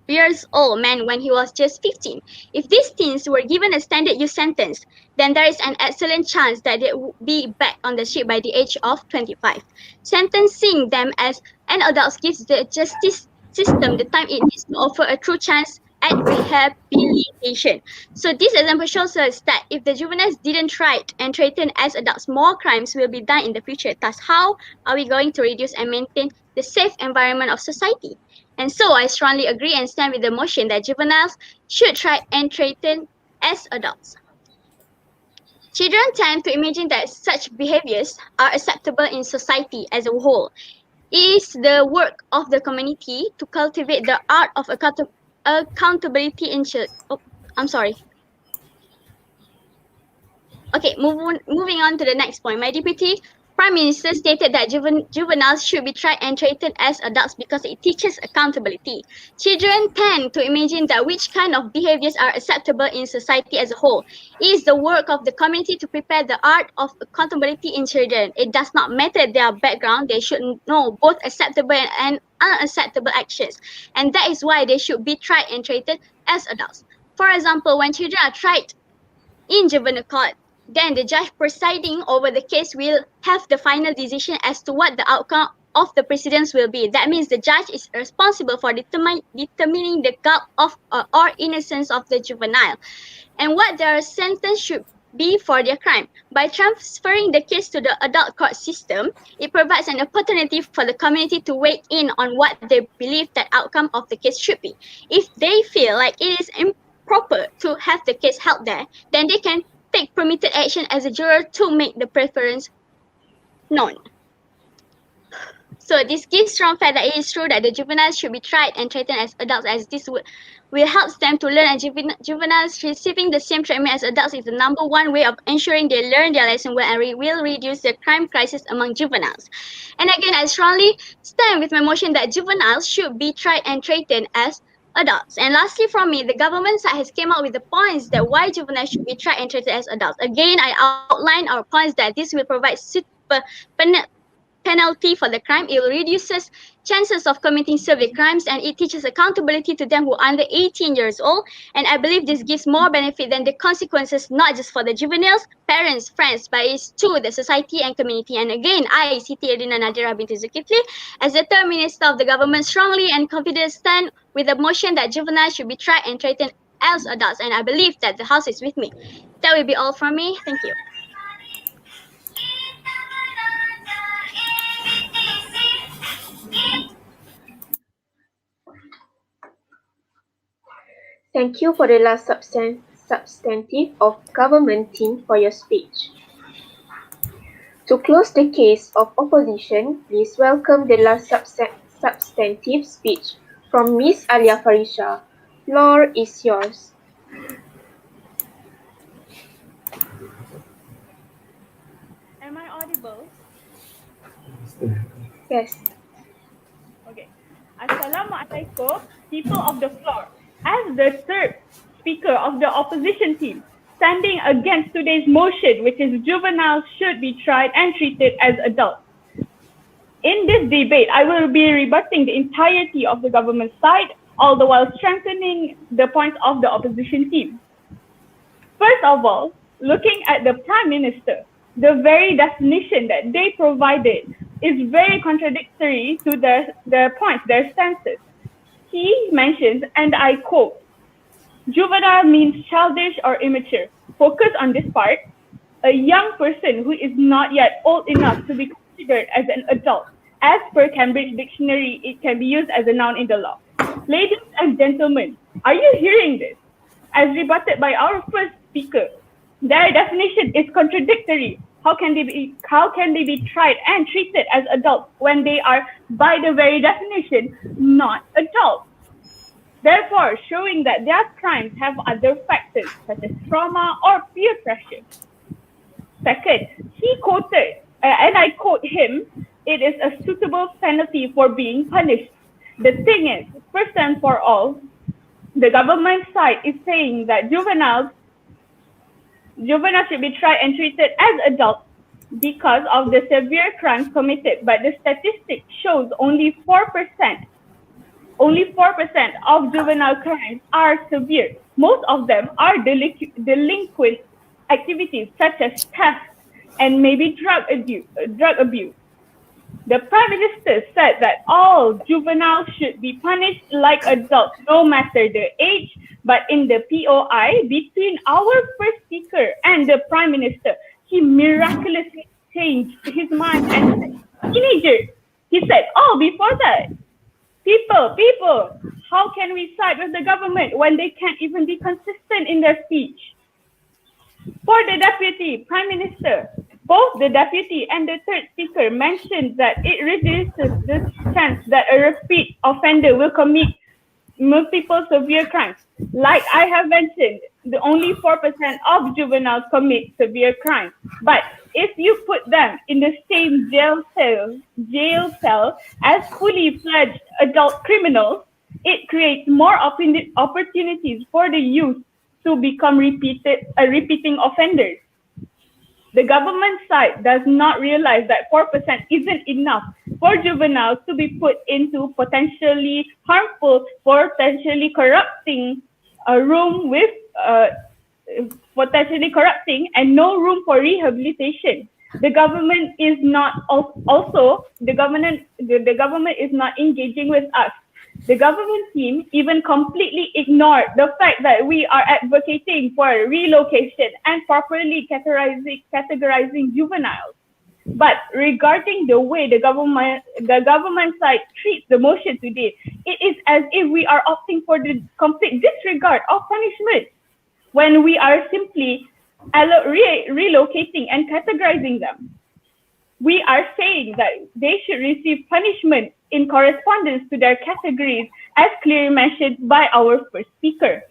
years old man when he was just 15. If these teens were given a standard youth sentence, then there is an excellent chance that they would be back on the street by the age of 25. Sentencing them as an adult gives the justice system the time it needs to offer a true chance at rehabilitation. So this example shows us that if the juveniles didn't try it and treated as adults, more crimes will be done in the future. Thus, how are we going to reduce and maintain the safe environment of society? And so I strongly agree and stand with the motion that juveniles should try and treated as adults. Children tend to imagine that such behaviors are acceptable in society as a whole. It is the work of the community to cultivate the art of accountability in I'm sorry. Okay, moving on to the next point. My deputy Prime Minister stated that juveniles should be tried and treated as adults because it teaches accountability. Children tend to imagine that which kind of behaviors are acceptable in society as a whole. It is the work of the community to prepare the art of accountability in children. It does not matter their background, they should know both acceptable and unacceptable actions. And that is why they should be tried and treated as adults. For example, when children are tried in juvenile court, then the judge presiding over the case will have the final decision as to what the outcome of the proceedings will be. That means the judge is responsible for determining the guilt of or innocence of the juvenile and what their sentence should be for their crime. By transferring the case to the adult court system, it provides an opportunity for the community to weigh in on what they believe that outcome of the case should be. If they feel like it is improper to have the case held there, then they can take permitted action as a juror to make the preference known. So this gives strong fact that it is true that the juveniles should be tried and treated as adults, as this will help them to learn, and juveniles receiving the same treatment as adults is the number one way of ensuring they learn their lesson well and will reduce the crime crisis among juveniles. And again, I strongly stand with my motion that juveniles should be tried and treated as adults. And lastly from me, the government side has came up with the points that why juveniles should be tried and treated as adults. Again, I outline our points that this will provide penalty for the crime. It reduces chances of committing severe crimes and it teaches accountability to them who are under 18 years old. And I believe this gives more benefit than the consequences, not just for the juveniles, parents, friends, but it's to the society and community. And again, I, Siti Erdina Nadira binti Zulkifli, as the third minister of the government, strongly and confidently stand with the motion that juveniles should be tried and treated as adults. And I believe that the House is with me. That will be all from me. Thank you. Thank you for the last substantive of government team for your speech. To close the case of opposition, please welcome the last substantive speech from Ms. Alia Farisha. Floor is yours. Am I audible? Yes. Okay. Assalamualaikum, people of the floor. As the third speaker of the opposition team, standing against today's motion, which is juveniles should be tried and treated as adults. In this debate, I will be rebutting the entirety of the government side, all the while strengthening the points of the opposition team. First of all, looking at the Prime Minister, the very definition that they provided is very contradictory to their points, their stances. He mentions, and I quote, juvenile means childish or immature. Focus on this part. A young person who is not yet old enough to be considered as an adult. As per Cambridge Dictionary, it can be used as a noun in the law. Ladies and gentlemen, are you hearing this? As rebutted by our first speaker, their definition is contradictory. How can they be tried and treated as adults when they are, by the very definition, not adults? Therefore, showing that their crimes have other factors such as trauma or peer pressure. Second, he quoted, and I quote him, it is a suitable penalty for being punished. The thing is, first and for all, the government side is saying that juveniles should be tried and treated as adults because of the severe crimes committed, but the statistic shows only 4% Only 4% of juvenile crimes are severe. Most of them are delinquent activities such as theft and maybe drug abuse. The Prime Minister said that all juveniles should be punished like adults, no matter their age. But in the POI, between our first speaker and the Prime Minister, he miraculously changed his mind and said, teenagers. He said, oh, before that, people, how can we side with the government when they can't even be consistent in their speech? For the Deputy Prime Minister, both the Deputy and the third speaker mentioned that it reduces the chance that a repeat offender will commit multiple severe crimes. Like I have mentioned, the only 4% of juveniles commit severe crimes. But if you put them in the same jail cell as fully fledged adult criminals, it creates more opportunities for the youth to become repeating offenders. The government side does not realize that 4% isn't enough for juveniles to be put into potentially harmful, potentially corrupting room with potentially corrupting and no room for rehabilitation. The government is not the government is not engaging with us. The government team even completely ignored the fact that we are advocating for relocation and properly categorizing juveniles. But regarding the way the government side treats the motion today, it is as if we are opting for the complete disregard of punishment when we are simply relocating and categorizing them. We are saying that they should receive punishment in correspondence to their categories, as clearly mentioned by our first speaker.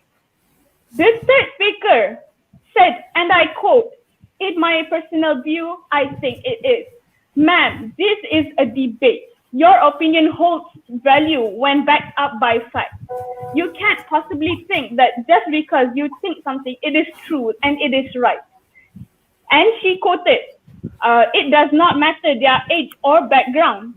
The third speaker said, and I quote, in my personal view, I think it is, ma'am, this is a debate. Your opinion holds value when backed up by facts. You can't possibly think that just because you think something, it is true and it is right. And she quoted, it does not matter their age or background.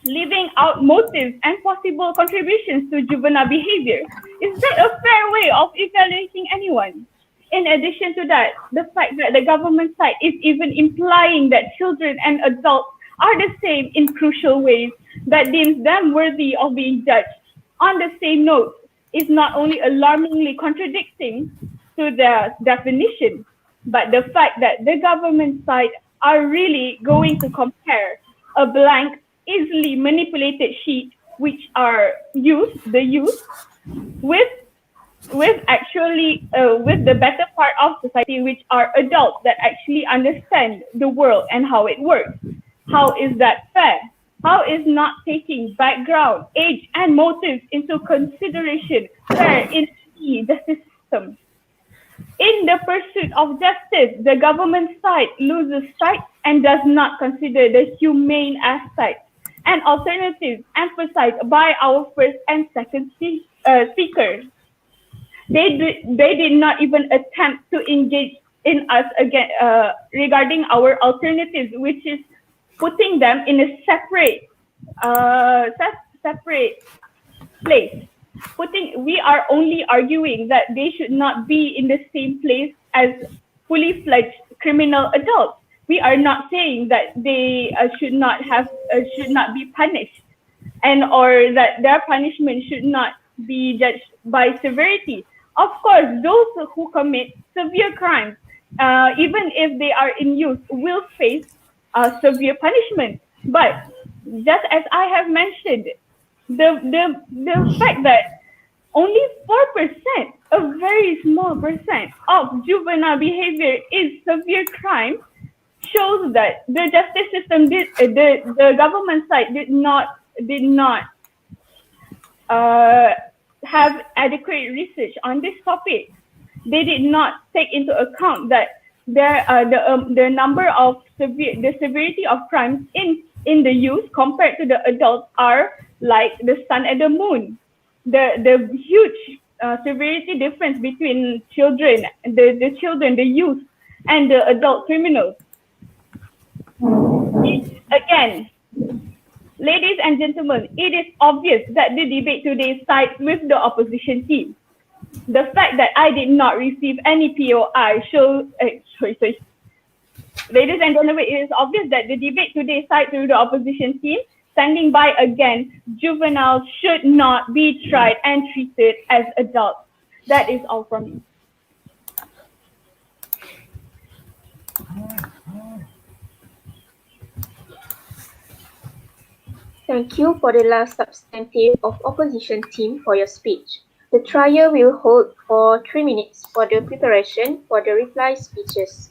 Leaving out motives and possible contributions to juvenile behavior, is that a fair way of evaluating anyone? In addition to that, the fact that the government side is even implying that children and adults are the same in crucial ways that deems them worthy of being judged on the same note is not only alarmingly contradicting to the definition, but the fact that the government side are really going to compare a blank, easily manipulated sheet which are used with actually with the better part of society, which are adults that actually understand the world and how it works. How is that fair? How is not taking background, age, and motives into consideration fair in the justice system? In the pursuit of justice, the government side loses sight and does not consider the humane aspect and alternatives emphasized by our first and second speakers. They did not even attempt to engage in us again regarding our alternatives, which is putting them in a separate place. We are only arguing that they should not be in the same place as fully fledged criminal adults. We are not saying that they should not be punished, and or that their punishment should not be judged by severity. Of course, those who commit severe crimes, even if they are in youth, will face severe punishment. But just as I have mentioned, the fact that only 4%, a very small percent of juvenile behavior is severe crime, shows that the justice system the government side did not have adequate research on this topic. They did not take into account that the number of the severity of crimes in the youth compared to the adults are like the sun and the moon. The huge severity difference between children, the youth, and the adult criminals. Again, Ladies and gentlemen, it is obvious that the debate today sides with the opposition team. The fact that I did not receive any POI shows. Ladies and gentlemen, it is obvious that the debate today sides with the opposition team. Standing by again, juveniles should not be tried and treated as adults. That is all from me. Thank you for the last substantive of opposition team for your speech. The trial will hold for 3 minutes for the preparation for the reply speeches.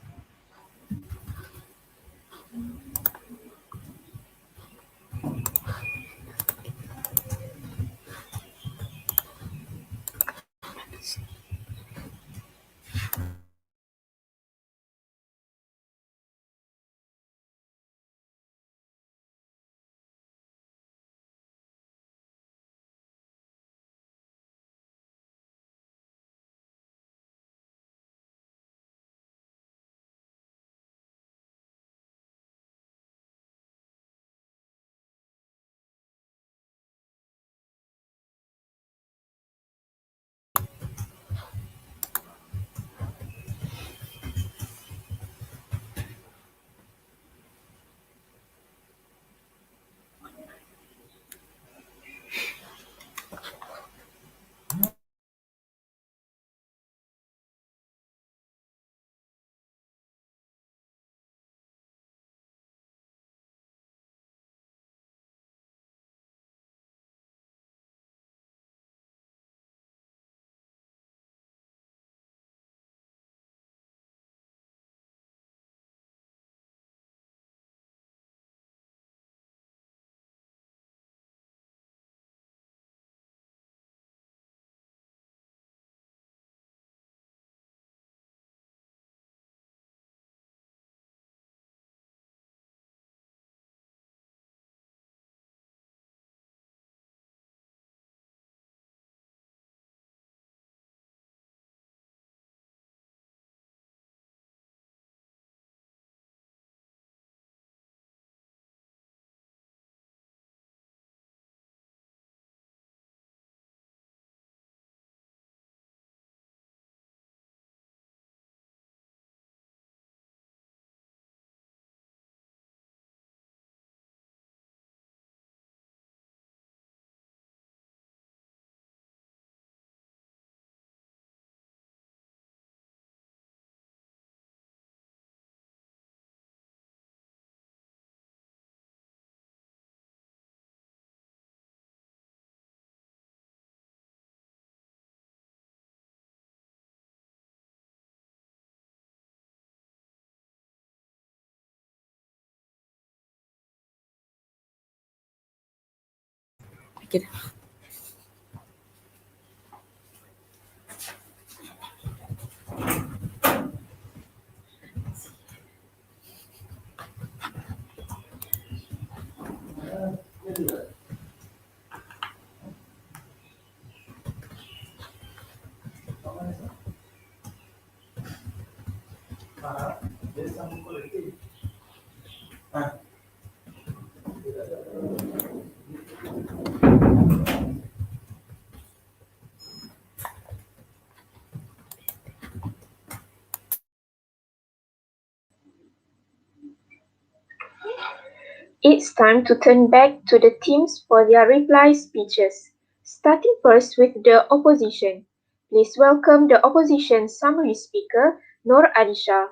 It's time to turn back to the teams for their reply speeches. Starting first with the opposition. Please welcome the opposition summary speaker, Nur Adisha.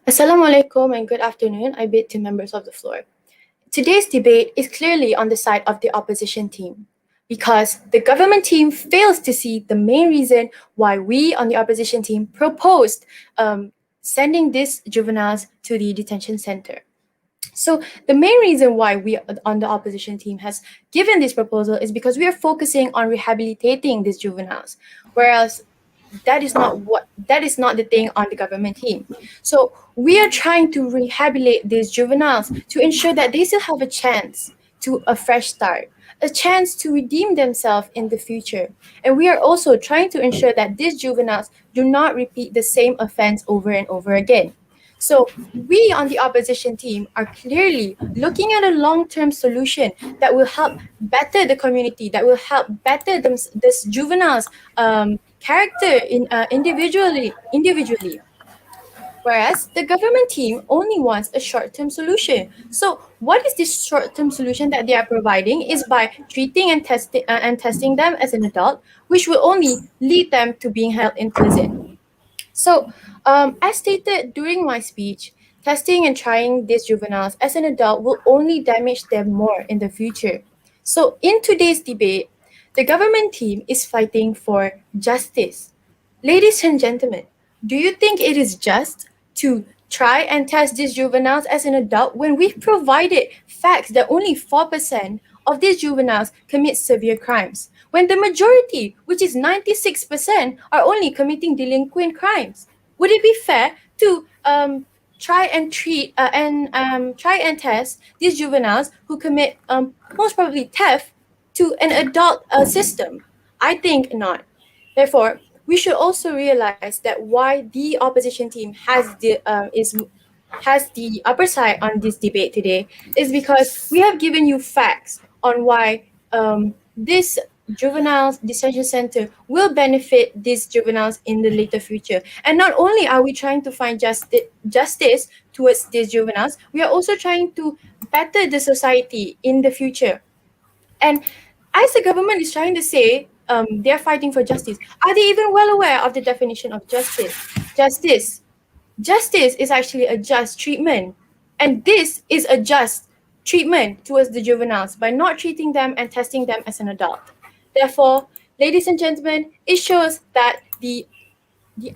Assalamualaikum and good afternoon, I bid to members of the floor. Today's debate is clearly on the side of the opposition team because the government team fails to see the main reason why we on the opposition team proposed sending these juveniles to the detention center. So the main reason why we on the opposition team has given this proposal is because we are focusing on rehabilitating these juveniles, whereas that is not the thing on the government team. So we are trying to rehabilitate these juveniles to ensure that they still have a chance to a fresh start, a chance to redeem themselves in the future. And we are also trying to ensure that these juveniles do not repeat the same offense over and over again. So we on the opposition team are clearly looking at a long-term solution that will help better the community, that will help better this juveniles character individually. Whereas the government team only wants a short-term solution. So what is this short-term solution that they are providing is by treating and testing them as an adult, which will only lead them to being held in prison. So, as stated during my speech, testing and trying these juveniles as an adult will only damage them more in the future. So, in today's debate, the government team is fighting for justice. Ladies and gentlemen, do you think it is just to try and test these juveniles as an adult when we've provided facts that only 4% of these juveniles commit severe crimes, when the majority, which is 96%, are only committing delinquent crimes? Would it be fair to try and try and test these juveniles who commit most probably theft to an adult system? I think not. Therefore, we should also realize that why the opposition team has the upper side on this debate today is because we have given you facts on why this juvenile detention center will benefit these juveniles in the later future. And not only are we trying to find justice towards these juveniles, we are also trying to better the society in the future. And as the government is trying to say they're fighting for justice, are they even well aware of the definition of justice? Justice is actually a just treatment. And this is a just treatment towards the juveniles by not treating them and testing them as an adult. Therefore, ladies and gentlemen, it shows that the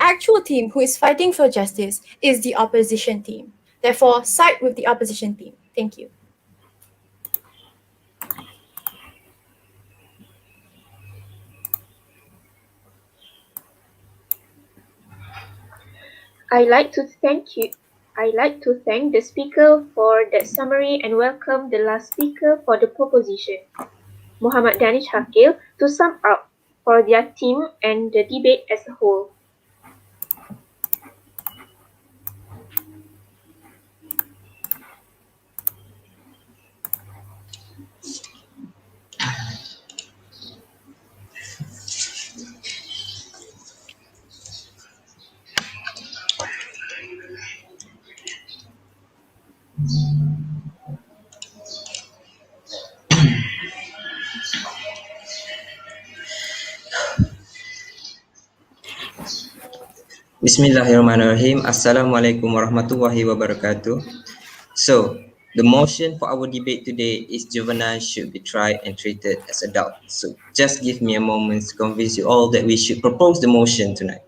actual team who is fighting for justice is the opposition team. Therefore, side with the opposition team. Thank you. I like to thank you. I like to thank the speaker for that summary and welcome the last speaker for the proposition, Muhammad Danish Hakil, to sum up for their team and the debate as a whole. Bismillahirrahmanirrahim. Assalamualaikum warahmatullahi wabarakatuh. So, the motion for our debate today is juveniles should be tried and treated as adults. So, just give me a moment to convince you all that we should propose the motion tonight.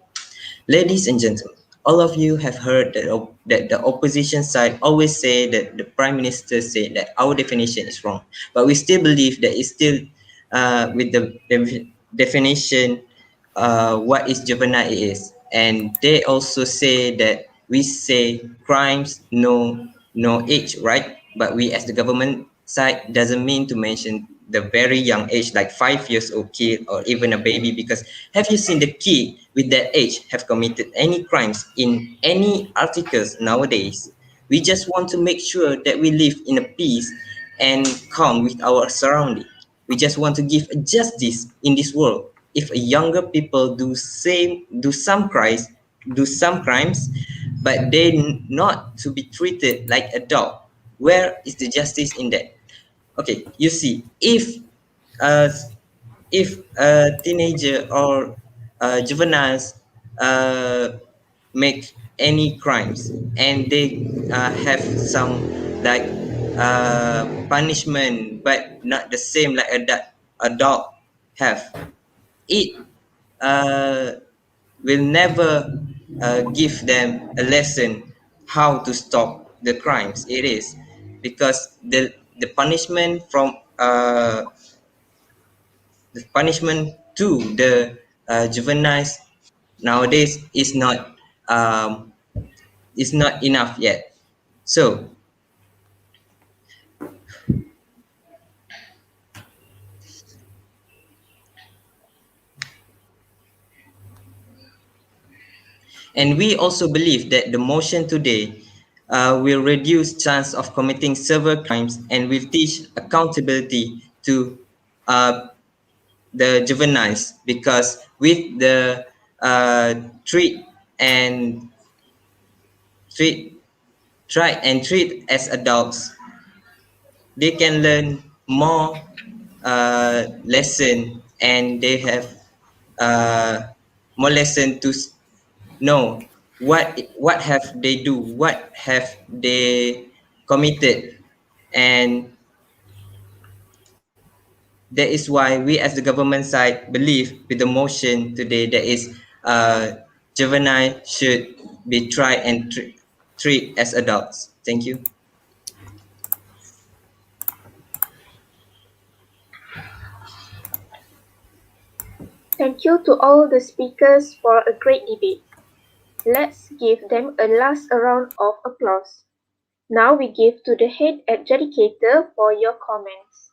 Ladies and gentlemen, all of you have heard that the opposition side always say that the Prime Minister said that our definition is wrong. But we still believe that it's still with the definition what is juvenile is. And they also say that we say crimes no age, right? But we as the government side doesn't mean to mention the very young age, like 5 years old kid or even a baby, because have you seen the kid with that age have committed any crimes in any articles nowadays? We just want to make sure that we live in a peace and calm with our surrounding. We just want to give justice in this world. If a younger people do some crimes, but they not to be treated like adult, where is the justice in that? Okay, you see, uh, if a teenager or juveniles make any crimes and they have some like punishment, but not the same like adult have, it will never give them a lesson how to stop the crimes. It is because the punishment from the punishment to the juveniles nowadays is not enough yet. So and we also believe that the motion today will reduce chance of committing severe crimes and will teach accountability to uh, the juveniles, because with the treat and treat try and treat as adults, they can learn more lesson, and they have more lesson to know what have they do, what have they committed. And that is why we as the government side believe with the motion today that is juvenile should be tried and treat as adults. Thank you. Thank you to all the speakers for a great debate. Let's give them a last round of applause. Now we give to the head educator for your comments.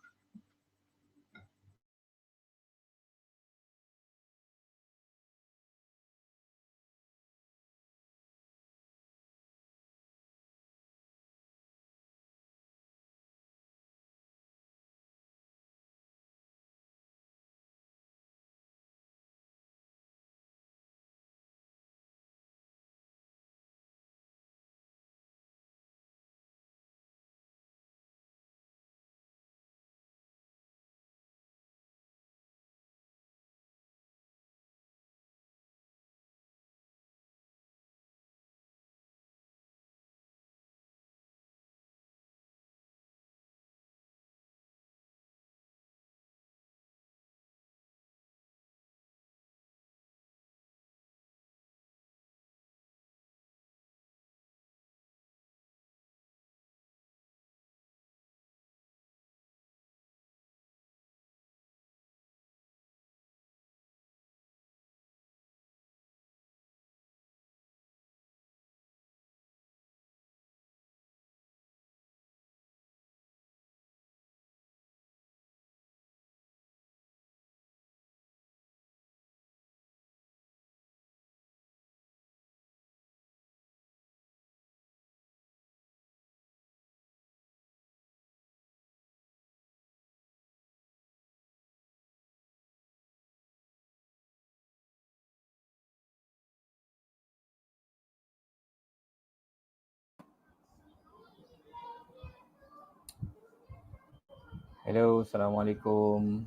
Hello, Assalamualaikum.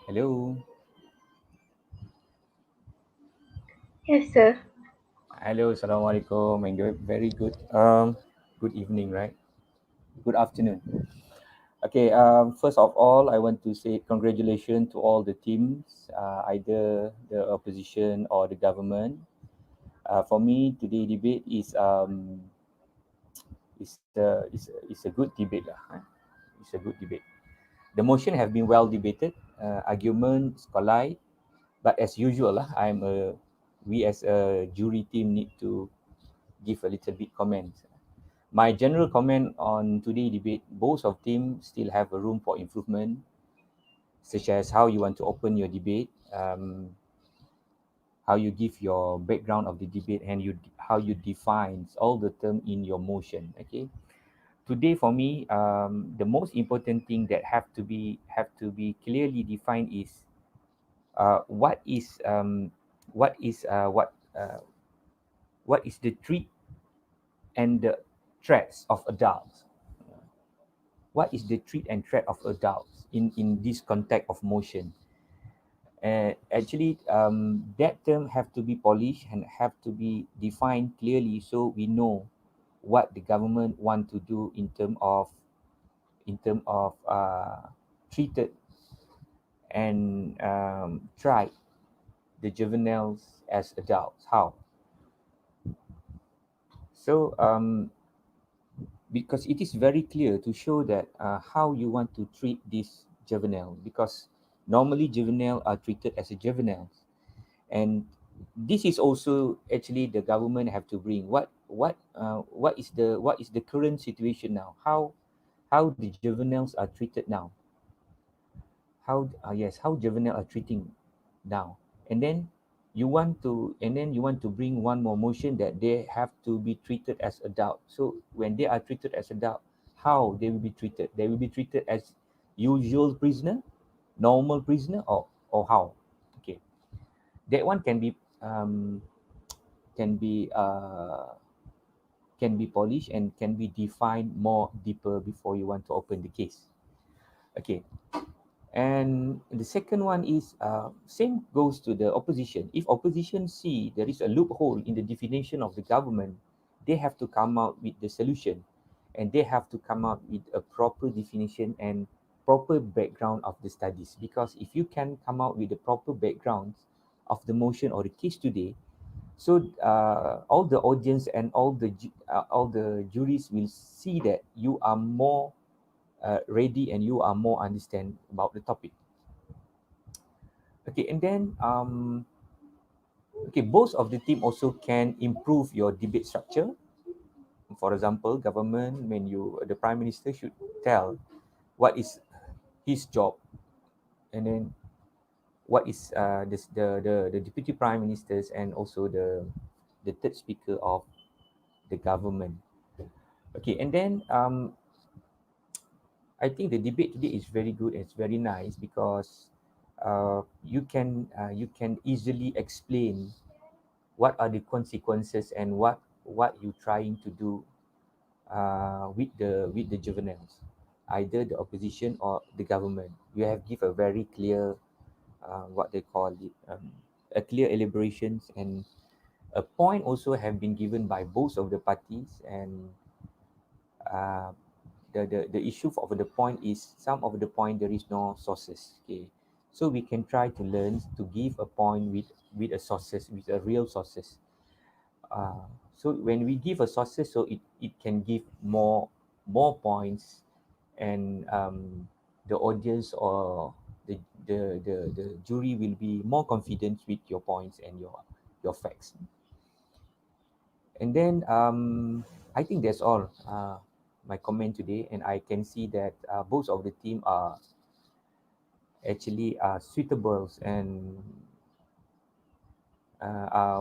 Hello. Yes, sir. Hello, Assalamualaikum. And very good good evening, right? Good afternoon. Okay, first of all, I want to say congratulations to all the teams, either the opposition or the government. For me, today debate is a good debate lah. It's a good debate. The motion have been well debated, arguments collide, but as usual lah, we as a jury team need to give a little bit comment. My general comment on today debate, both of them still have a room for improvement, such as how you want to open your debate, how you give your background of the debate, and how you define all the term in your motion. Okay. Today for me, the most important thing that have to be clearly defined is what is what is what is the treat and the threats of adults. What is the treat and threat of adults in this context of motion? Actually, that term have to be polished and have to be defined clearly, so we know what the government want to do in term of treated and tried the juveniles as adults. How? So because it is very clear to show that how you want to treat this juvenile, because normally juvenile are treated as a juveniles, and this is also actually the government have to bring what is the current situation now, how the juveniles are treated now, how juvenile are treating now, and then you want to, and then you want to bring one more motion that they have to be treated as adult. So when they are treated as adult, how they will be treated? They will be treated as usual prisoner, normal prisoner, or how? Okay, that one can be polished and can be defined more deeper before you want to open the case. Okay, and the second one is same goes to the opposition. If opposition see there is a loophole in the definition of the government, they have to come out with the solution, and they have to come out with a proper definition and proper background of the studies. Because if you can come out with the proper background of the motion or the case today, so all the audience and all the juries will see that you are more ready and you are more understand about the topic. Okay, and then okay, both of the team also can improve your debate structure. For example, government, when the prime minister should tell what is his job, and then what is the deputy prime ministers and also the third speaker of the government. Okay, and then I think the debate today is very good. It's very nice because you can easily explain what are the consequences and what you trying to do with the juveniles, either the opposition or the government. You have give a very clear what they call it, a clear elaborations, and a point also have been given by both of the parties. And uh, the issue of the point is some of the point there is no sources. Okay, so we can try to learn to give a point with a sources, with a real sources. So when we give a sources, so it can give more points, and the audience or the jury will be more confident with your points and your facts. And then I think that's all my comment today, and I can see that both of the team are actually suitable and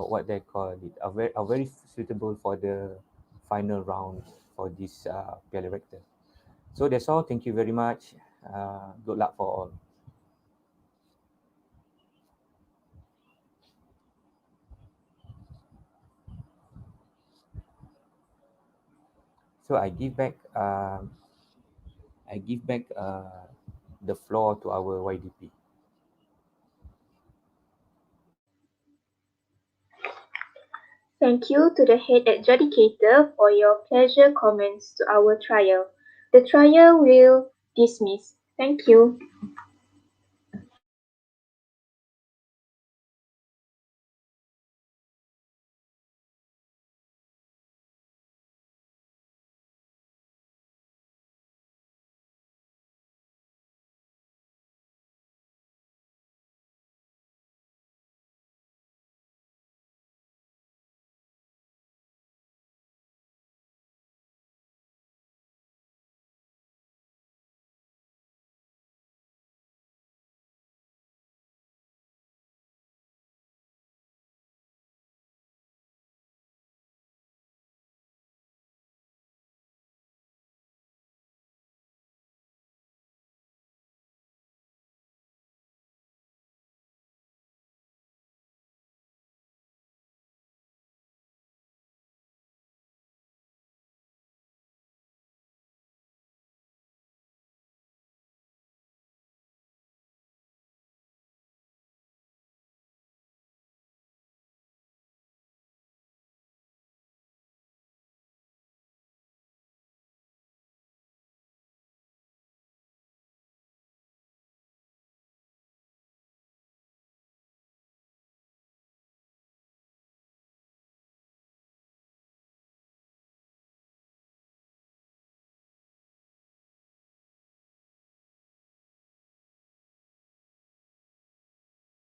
what they call it, are very suitable for the final round for this Piala Rector. So that's all. Thank you very much. Good luck for all. So I give back the floor to our YDP. Thank you to the head adjudicator for your pleasure comments to our trial. The trial will dismiss. Thank you.